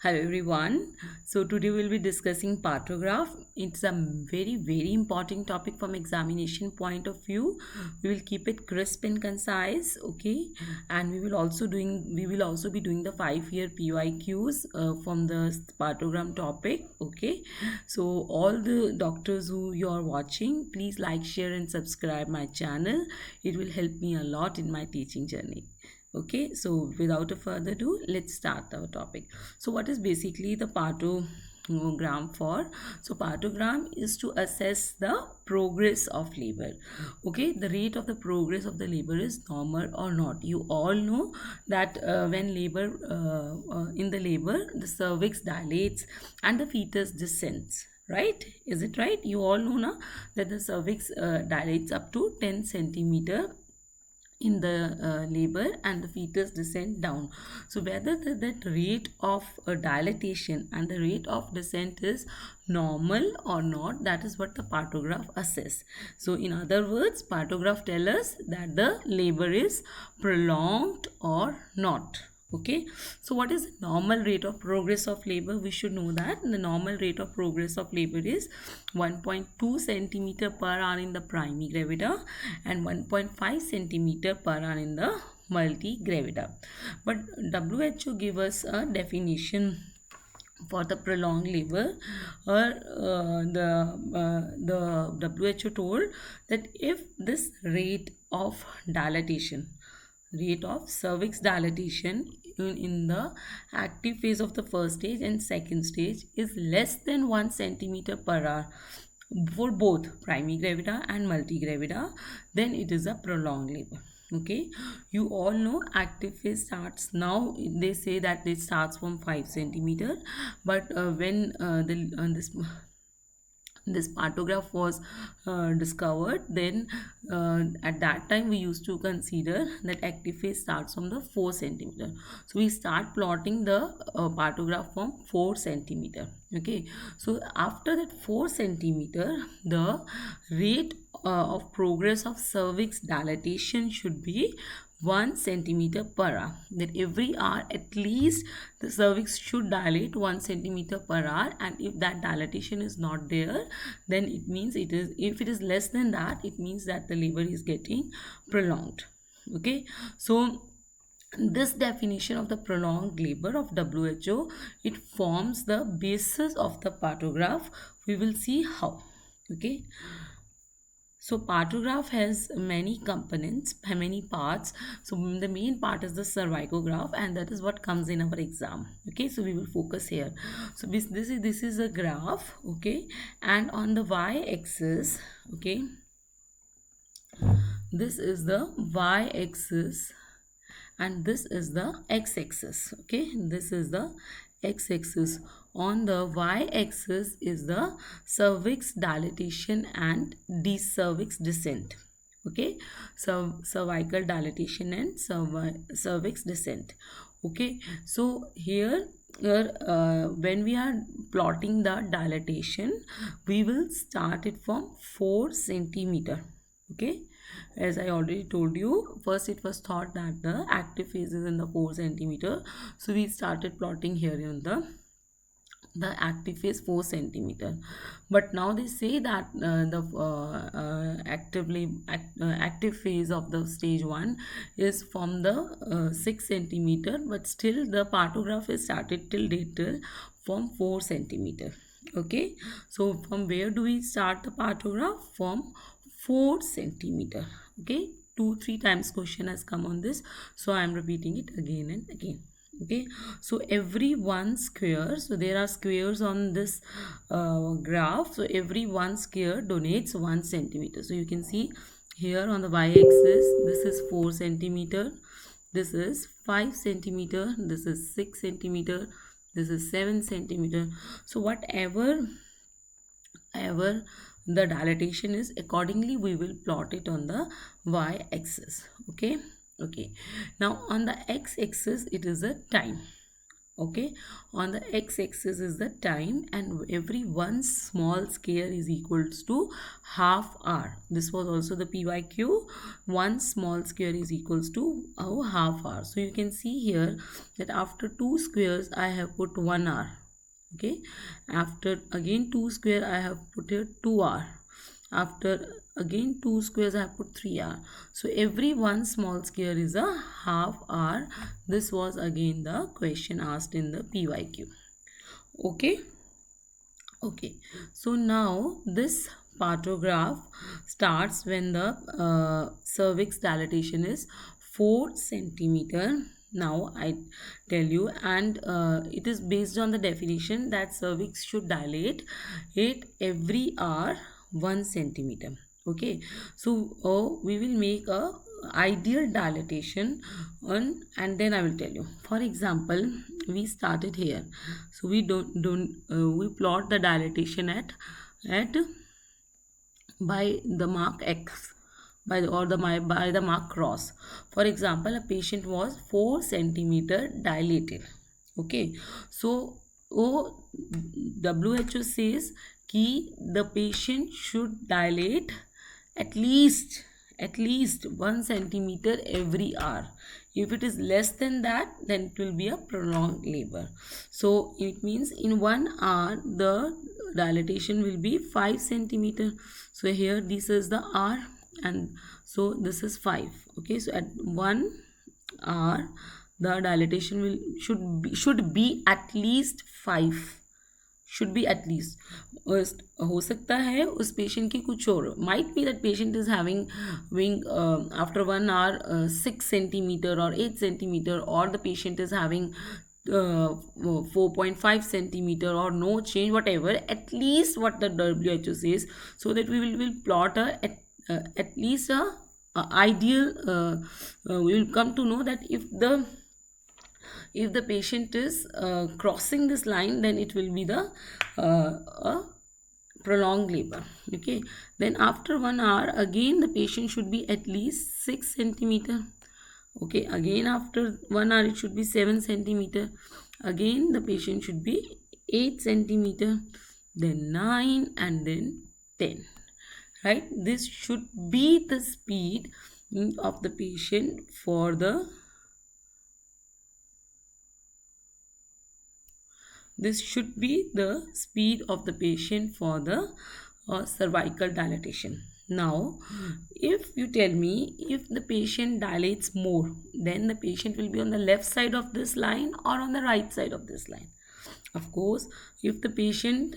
Hello everyone. So today we'll be discussing Partogram. It's a very important topic from examination point of view. We will keep it crisp and concise, okay? And we will also be doing the 5-year PYQs from the Partogram topic, okay? So all the doctors who you are watching, please like, share and subscribe my channel. It will help me a lot in my teaching journey. Okay, so without a further ado, let's start our topic. So what is basically the partogram for? So partogram is to assess the progress of labor. Okay, the rate of the progress of the labor is normal or not. You all know that when labor in the labor, the cervix dilates and the fetus descends, right? Is it right? You all know now that the cervix dilates up to 10 centimeter in the labor and the fetus descent down. So whether that rate of dilatation and the rate of descent is normal or not, that is what the partograph assess. So in other words, partograph tell us that the labor is prolonged or not. Okay, so what is the normal rate of progress of labor? We should know that the normal rate of progress of labor is 1.2 centimeter per hour in the primary gravida and 1.5 centimeter per hour in the multigravida. But WHO give us a definition for the prolonged labor, or the WHO told that if this rate of cervix dilatation in the active phase of the first stage and second stage is less than 1 centimeter per hour for both primary gravida and multigravida, then it is a prolonged labor. Okay, you all know active phase starts now. They say that it starts from 5 centimeter, but when this partograph was discovered, then at that time we used to consider that active phase starts from the 4 centimeter. So we start plotting the partograph from 4 centimeter. Okay, so after that 4 centimeter, the rate of progress of cervix dilatation should be 1 centimeter per hour. That every hour at least the cervix should dilate 1 centimeter per hour, and if that dilatation is not there, then it means if it is less than that, it means that the labor is getting prolonged. Okay, so this definition of the prolonged labor of WHO, it forms the basis of the partograph. We will see how. Okay, so partograph has many components, many parts. So the main part is the cervicograph, and that is what comes in our exam. Okay, so we will focus here. So this is a graph. Okay, and on the y-axis, okay, this is the y-axis and this is the x-axis. Okay, this is the x-axis. On the y-axis is the cervix dilatation and cervix descent. Okay, so cervical dilatation and cervix descent. Okay, so here when we are plotting the dilatation, we will start it from 4 centimeter. Okay, as I already told you, first it was thought that the active phase is in the 4 centimeter, so we started plotting here in the active phase 4 centimeter. But now they say that the active phase of the stage 1 is from the 6 centimeter, but still the partograph is started till date from 4 centimeter. Okay, so from where do we start the partograph? From 4 centimeter. Okay, 2-3 times question has come on this, so I am repeating it again and again. Okay, so every one square, so there are squares on this graph, so every one square donates 1 centimeter. So you can see here on the y-axis, this is 4 centimeter, this is 5 centimeter, this is 6 centimeter, this is 7 centimeter. So whatever the dilatation is, accordingly we will plot it on the y-axis. Okay, now on the x-axis it is a time. Okay, on the x-axis is the time, and every one small square is equals to half hour. This was also the PYQ. One small square is equals to half hour. So you can see here that after two squares I have put 1 hour. Okay, after again two square I have put here 2 hour. After again two squares I have put 3 hour. So every one small square is a half hour. This was again the question asked in the PYQ. Okay. Okay, so now this partograph starts when the cervix dilatation is 4 centimeter. Now I tell you, and it is based on the definition that cervix should dilate it every hour 1 centimeter. Okay, so we will make a ideal dilatation on, and then I will tell you. For example, we started here, so we we plot the dilatation at by the mark X, by the mark cross. For example, a patient was 4 centimeter dilated. Okay, so WHO says कि the patient should dilate at least 1 centimeter every hour. If it is less than that, then it will be a prolonged labor. So it means in 1 hour the dilatation will be 5 centimeter. So here this is the hour, and so this is 5. Okay, so at 1 hour the dilatation should be at least 5. should be at least. हो सकता है उस patient की कुछ और, might be that patient is having after 1 hour 6 centimeter or 8 centimeter, or the patient is having 4.5 centimeter or no change, whatever, at least what the WHO says, so that we will plot at least a ideal, we will come to know that if the patient is crossing this line, then it will be the prolonged labor. Okay, then after 1 hour again the patient should be at least 6 centimeter. Okay, again after 1 hour it should be 7 centimeter. Again the patient should be 8 centimeter, then 9, and then 10. Right, this should be the speed of the patient for the this should be the speed of the patient for the cervical dilatation. Now, if you tell me if the patient dilates more, then the patient will be on the left side of this line or on the right side of this line. Of course, if the patient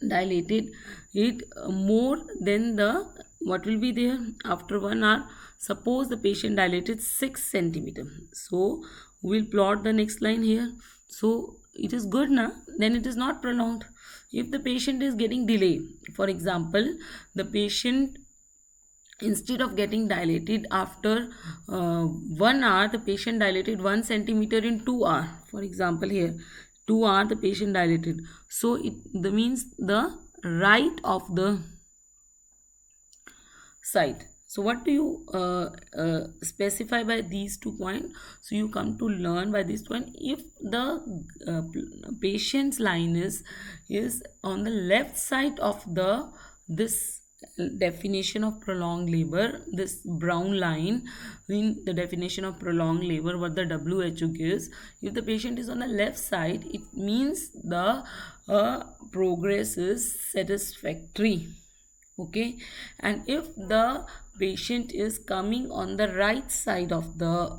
dilated it more, then the what will be there after 1 hour? Suppose the patient dilated 6 centimeter. So we'll plot the next line here. So it is good now, then it is not prolonged. If the patient is getting delay, for example, the patient, instead of getting dilated after 1 hour, the patient dilated 1 centimeter in 2 hours. For example, here 2 hours the patient dilated. So it means the right of the side. So what do you specify by these 2 points? So you come to learn by this point, if the patient's line is on the left side of this definition of prolonged labor, this brown line in the definition of prolonged labor what the WHO gives, if the patient is on the left side, it means the progress is satisfactory. Okay, and if the patient is coming on the right side of the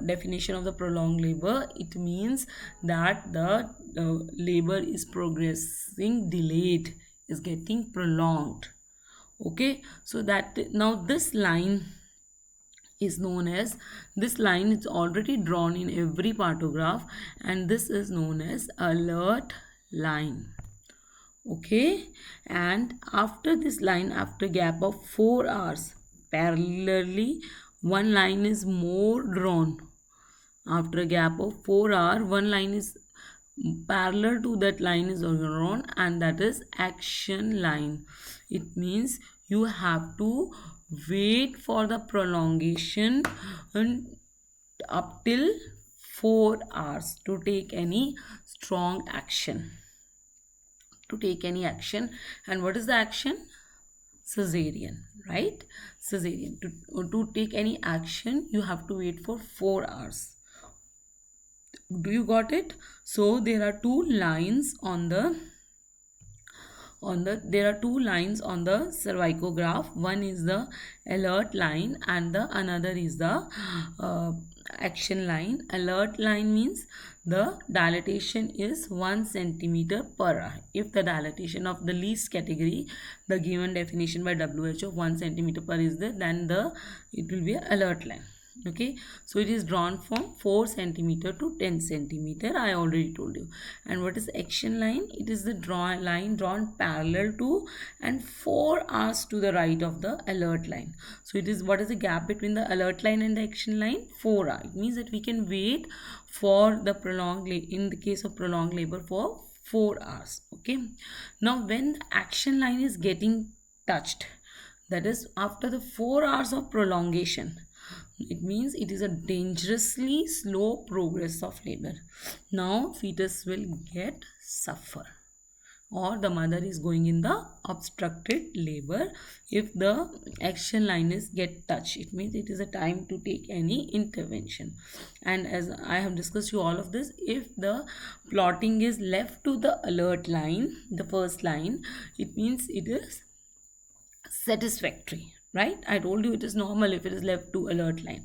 definition of the prolonged labor, it means that the labor is progressing delayed, is getting prolonged. Okay, so that now this line is known as, this line is already drawn in every partograph, and this is known as alert line. Okay, and after this line, after gap of 4 hours, parallelly one line is more drawn. After a gap of 4 hours, one line is parallel to that line is drawn, and that is action line. It means you have to wait for the prolongation, and up till 4 hours to take any strong action. To take any action. And what is the action? Cesarean, right? Cesarean. To take any action, you have to wait for 4 hours. Do you got it? So there are two lines on the there are two lines on the cervicograph. One is the alert line and the another is the action line. Alert line means the dilatation is 1 centimeter per hour. If the dilatation of the least category, the given definition by WHO of 1 centimeter per is there, then it will be an alert line. Okay, so it is drawn from 4 centimeter to 10 centimeter. I already told you. And what is action line? It is the line drawn parallel to and 4 hours to the right of the alert line. So it is, what is the gap between the alert line and the action line? 4 hours. It means that we can wait for the prolonged, in the case of prolonged labor, for 4 hours. Okay, now when the action line is getting touched, that is after the 4 hours of prolongation, it means it is a dangerously slow progress of labor. Now fetus will get suffer, or the mother is going in the obstructed labor if the action line is get touched. It means it is a time to take any intervention. And as I have discussed you all of this, if the plotting is left to the alert line, the first line, it means it is satisfactory, right? I told you it is normal if it is left to alert line.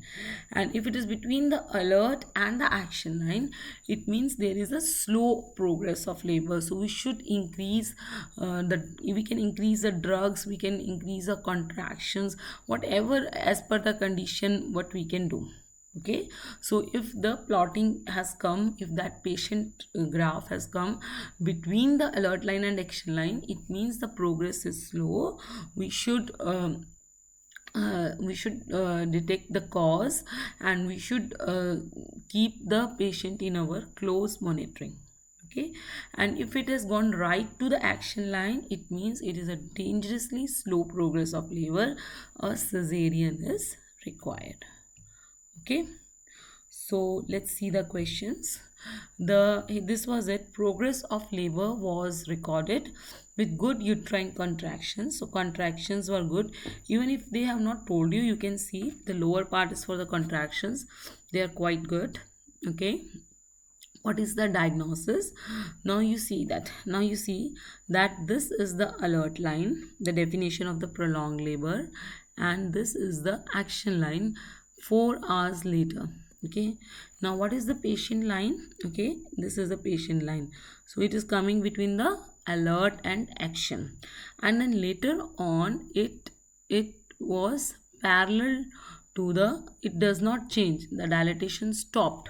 And if it is between the alert and the action line, it means there is a slow progress of labor. So we should increase we can increase the drugs, we can increase the contractions, whatever as per the condition what we can do. Okay, so if the plotting has come, if that patient graph has come between the alert line and action line, it means the progress is slow. We should detect the cause, and we should keep the patient in our close monitoring. Okay, and if it has gone right to the action line, it means it is a dangerously slow progress of labor. A cesarean is required. Okay, so let's see the questions. This was it. Progress of labor was recorded with good uterine contractions. So contractions were good. Even if they have not told you, you can see the lower part is for the contractions. They are quite good. Okay, what is the diagnosis? Now you see that this is the alert line, the definition of the prolonged labor, and this is the action line 4 hours later. Okay, now what is the patient line? Okay, this is the patient line. So it is coming between the alert and action, and then later on it was parallel to the, it does not change, the dilatation stopped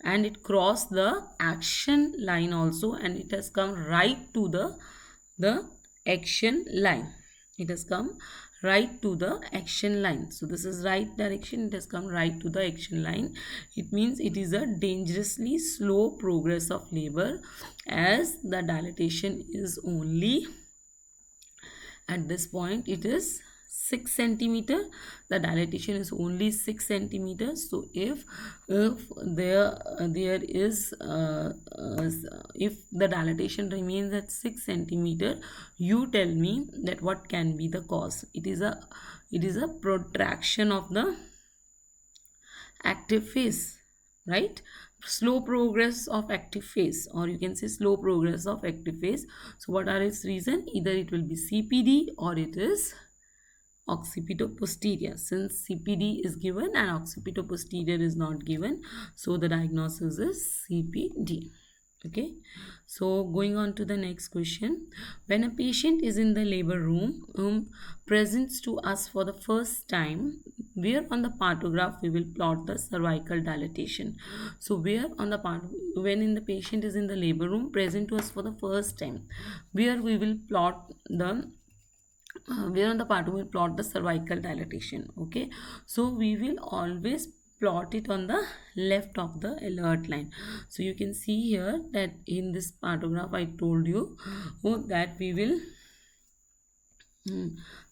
and it crossed the action line also, and it has come right to the action line. It has come right to the action line. So this is right direction, it has come right to the action line. It means it is a dangerously slow progress of labor, as the dilatation is only, at this point it is 6 centimeter. The dilatation is only 6 centimeters. So if there is if the dilatation remains at 6 centimeter, you tell me that what can be the cause. It is a protraction of the active phase, right? Slow progress of active phase, or you can say slow progress of active phase. So what are its reason? Either it will be CPD or it is occipito-posterior. Since CPD is given and occipito-posterior is not given, so the diagnosis is CPD. Okay, so going on to the next question. When a patient is in the labor room, presents to us for the first time, where on the partograph we will plot the cervical dilatation. So where on the part, when in the patient is in the labor room, present to us for the first time, where we will plot the where on the part we will plot the cervical dilatation. Okay, so we will always plot it on the left of the alert line. So you can see here that in this partograph I told you that we will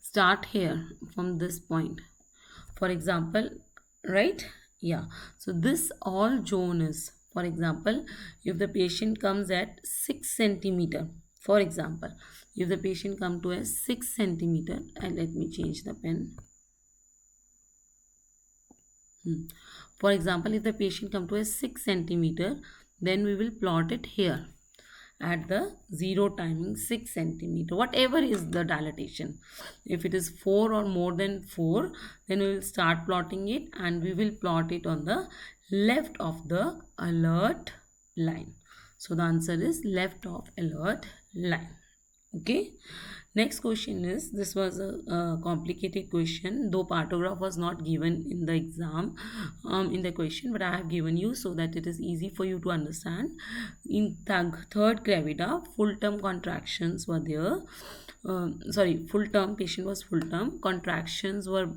start here from this point. For example, right, Yeah, so this all zone is, for example, if the patient comes at 6 centimeter, for example, if the patient come to a 6 centimeter, and let me change the pen. For example, if the patient come to a 6 centimeter, then we will plot it here at the zero timing 6 centimeter, whatever is the dilatation. If it is 4 or more than 4, then we will start plotting it, and we will plot it on the left of the alert line. So the answer is left of alert line. Okay, next question is, this was a complicated question, though partograph was not given in the exam, in the question, but I have given you so that it is easy for you to understand. In third gravida, full term contractions were there. Sorry, full term, patient was full term, contractions were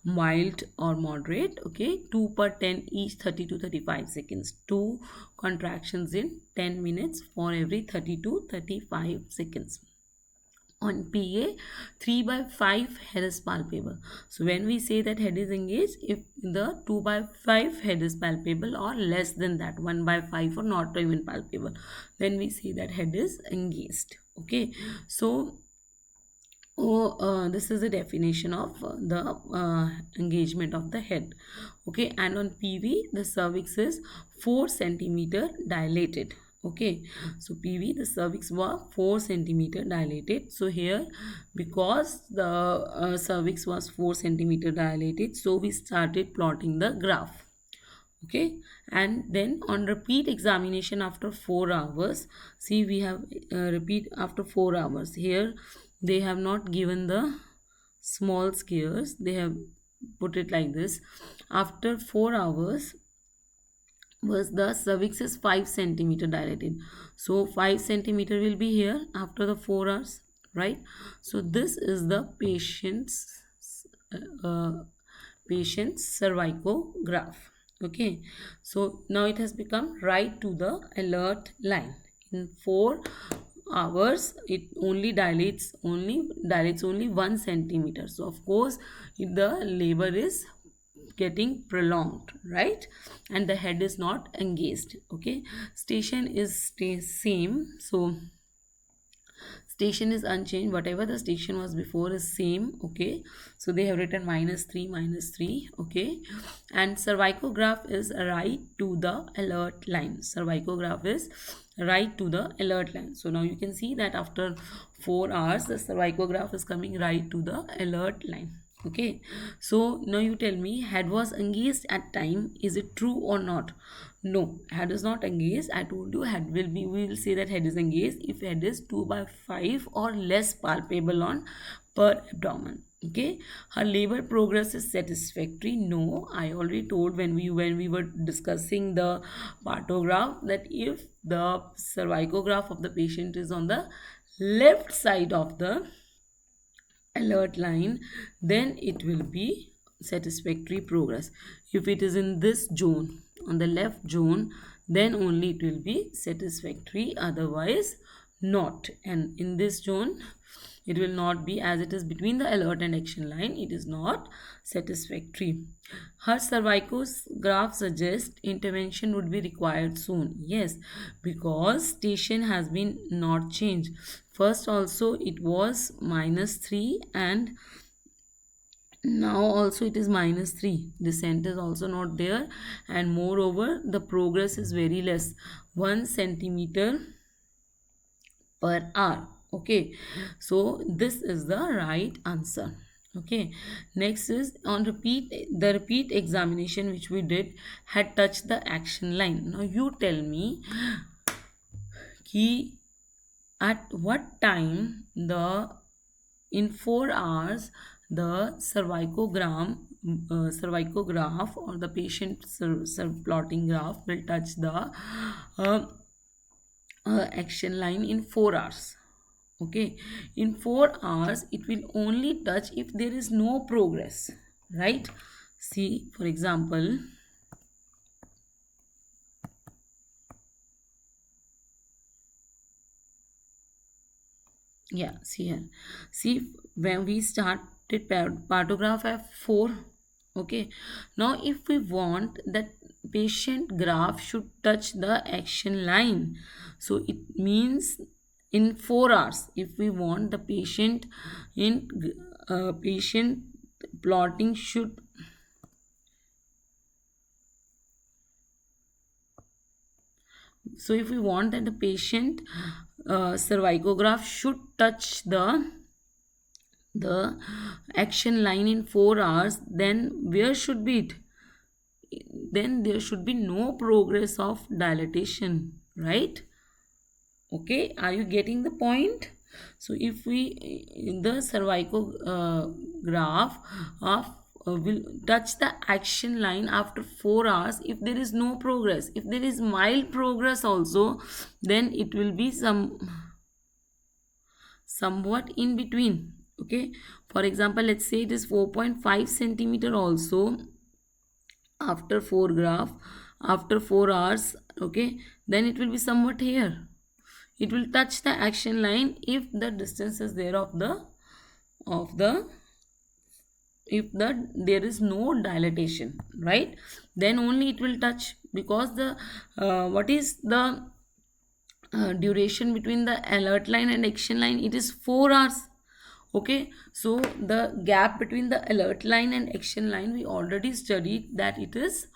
mild or moderate. Okay, 2 per 10 each, 30 to 35 seconds, 2 contractions in 10 minutes for every 30 to 35 seconds. On PA, 3 by 5 head is palpable. So when we say that head is engaged, if the 2 by 5 head is palpable or less than that, 1 by 5 or not even palpable, then we say that head is engaged. Okay, so this is the definition of the engagement of the head. Okay, and on PV, the cervix is 4 centimeter dilated. Okay, so PV, the cervix was 4 centimeter dilated. So here, because the cervix was 4 centimeter dilated, so we started plotting the graph. Okay, and then on repeat examination after 4 hours, see, we have repeat after 4 hours. Here they have not given the small squares, they have put it like this. After 4 hours was the cervix is 5 centimeter dilated, so 5 centimeter will be here after the 4 hours, right? So this is the uh, patient's cervicograph. Okay, so now it has become right to the alert line. In 4 hours it only dilates only 1 centimeter. So of course, if the labor is getting prolonged, right, and the head is not engaged. Okay, station is stays same, so station is unchanged, whatever the station was before is same. Okay, so they have written -3 -3. Okay, and cervicograph is right to the alert line. Cervicograph is right to the alert line. So now you can see that after 4 hours the cervicograph is coming right to the alert line. Okay, so now you tell me, head was engaged at time, is it true or not? No, head is not engaged. I told you head will be, we will say that head is engaged if head is 2 by 5 or less palpable on per abdomen. Okay, her labor progress is satisfactory. No, I already told when we were discussing the partograph that if the cervicograph of the patient is on the left side of the alert line, then it will be satisfactory progress. If it is in this zone, on the left zone, then only it will be satisfactory, otherwise not. And in this zone it will not be, as it is between the alert and action line, it is not satisfactory. Her cervicograph suggests intervention would be required soon. Yes, because station has been not changed. First also it was -3, and now also it is -3. Descent is also not there, and moreover the progress is very less, 1 centimeter per hour. Okay, so this is the right answer. Okay, next is on repeat, the repeat examination which we did had touched the action line. Now you tell me ki at what time the, in 4 hours, the cervicograph or the patient plotting graph will touch the uh, action line in 4 hours. Okay, in 4 hours it will only touch if there is no progress, right? See, for example, yeah, see here, see, when we started partograph at 4, Okay, now if we want that patient graph should touch the action line, so it means in 4 hours, if we want the patient in patient plotting should, so if we want that the patient cervicograph should touch the action line in 4 hours, then where should be it? Then there should be no progress of dilatation, right? Okay, are you getting the point? So if we the cervical graph of will touch the action line after 4 hours if there is no progress. If there is mild progress also, then it will be somewhat in between. Okay, for example, let's say it is 4.5 centimeter also after 4 graph, after 4 hours. Okay, then it will be somewhat here, it will touch the action line if the distance is there of the if there is no dilatation, right? Then only it will touch, because the what is the duration between the alert line and action line? It is 4 hours. Okay, so the gap between the alert line and action line, we already studied that it is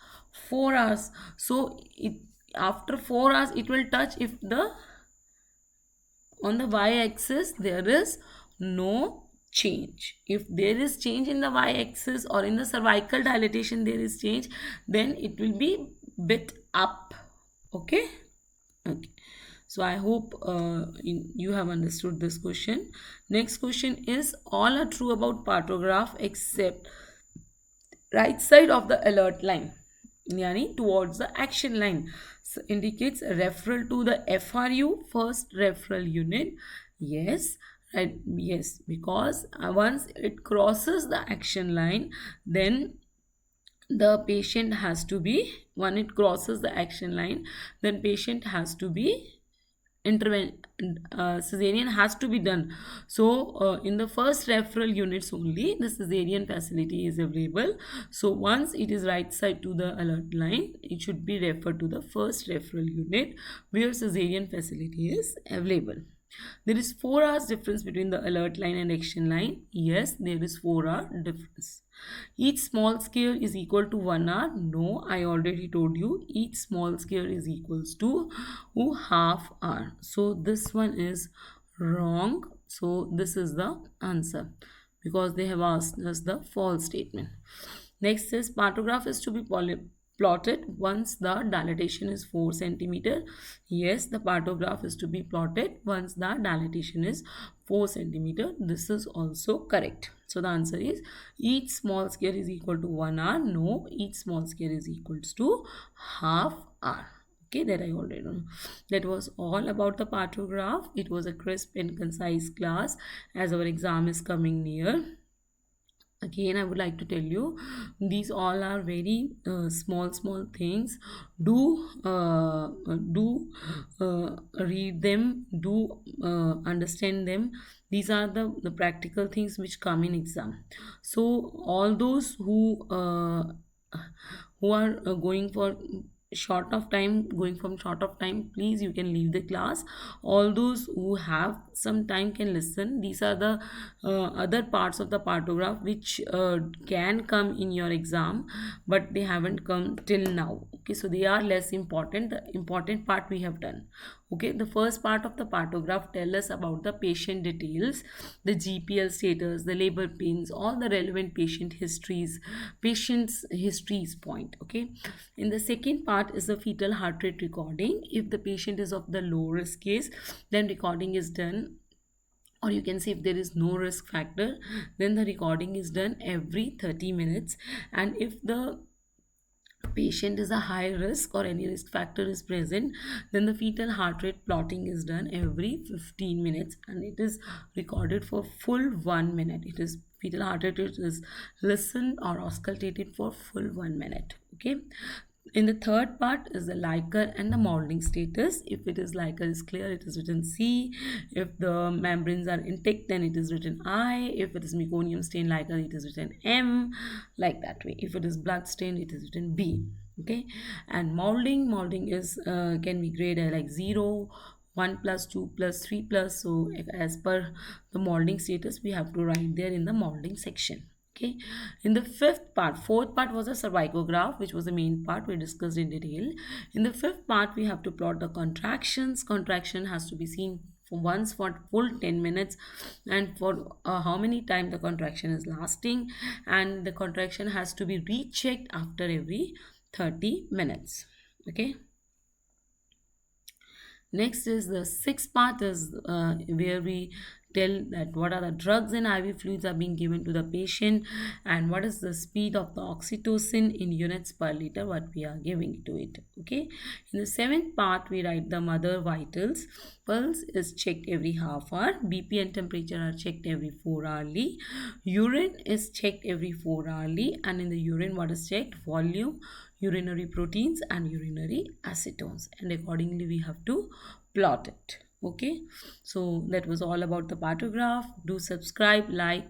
4 hours. So it, after 4 hours it will touch if the on the y-axis there is no change. If there is change in the y-axis or in the cervical dilatation there is change, then it will be bit up. Okay, okay, so I hope you have understood this question. Next question is, all are true about Partograph except right side of the alert line, yani towards the action line. So indicates a referral to the FRU, first referral unit. Yes, right, yes, because once it crosses the action line, then the patient has to be, when it crosses the action line, then patient has to be intervention, cesarean has to be done. So in the first referral units only the cesarean facility is available. So once it is right side to the alert line, it should be referred to the first referral unit where cesarean facility is available. There is 4 hours difference between the alert line and action line. Yes, there is 4-hour difference. Each small scale is equal to 1 hour. No, I already told you each small scale is equals to half hour. So this one is wrong. So this is the answer, because they have asked us the false statement. Next is, Partograph is to be plotted once the dilatation is 4 centimeter. Yes, the Partograph is to be plotted once the dilatation is 4 centimeter. This is also correct. So the answer is, each small scale is equal to 1 hour. No, each small scale is equals to half hour. Okay, that I already know. That was all about the Partograph. It was a crisp and concise class as our exam is coming near. Again, I would like to tell you, these all are very small things. Do read them, do understand them. These are the practical things which come in exam. So all those who are going from short of time, please, you can leave the class. All those who have some time can listen. These are the other parts of the Partograph which can come in your exam, but they haven't come till now. Okay, so they are less important. The important part we have done. Okay, the first part of the Partograph tell us about the patient details, the GPL status, the labor pains, all the relevant patient's histories point. Okay, in the second part is the fetal heart rate recording. If the patient is of the low risk case, then recording is done, or you can say if there is no risk factor, then the recording is done every 30 minutes. And if the patient is a high risk or any risk factor is present, then the fetal heart rate plotting is done every 15 minutes and it is recorded for full 1 minute. It is fetal heart rate is listened or auscultated for full 1 minute. Okay, In the third part is the liquor and the molding status. If it is liquor is clear, it is written C. If the membranes are intact, then it is written I. If it is meconium stained liquor, it is written M, like that way. If it is blood stained, it is written B. Okay, and molding is can be graded like 0, 1 plus, 2 plus, 3 plus. So as per the molding status, we have to write there in the molding section. Okay, in the fourth part was a cervicograph, which was the main part we discussed in detail. In the fifth part, we have to plot the contractions. Contraction has to be seen for once for full 10 minutes, and for how many time the contraction is lasting, and the contraction has to be rechecked after every 30 minutes. Okay. Next is the sixth part is where we tell that what are the drugs and IV fluids are being given to the patient, and what is the speed of the oxytocin in units per liter what we are giving to it. Okay. In the seventh part, we write the mother vitals. Pulse is checked every half hour. BP and temperature are checked every 4 hourly. Urine is checked every 4 hourly, and in the urine what is checked? Volume, urinary proteins, and urinary acetones, and accordingly we have to plot it. Okay, so that was all about the Partograph. Do subscribe, like,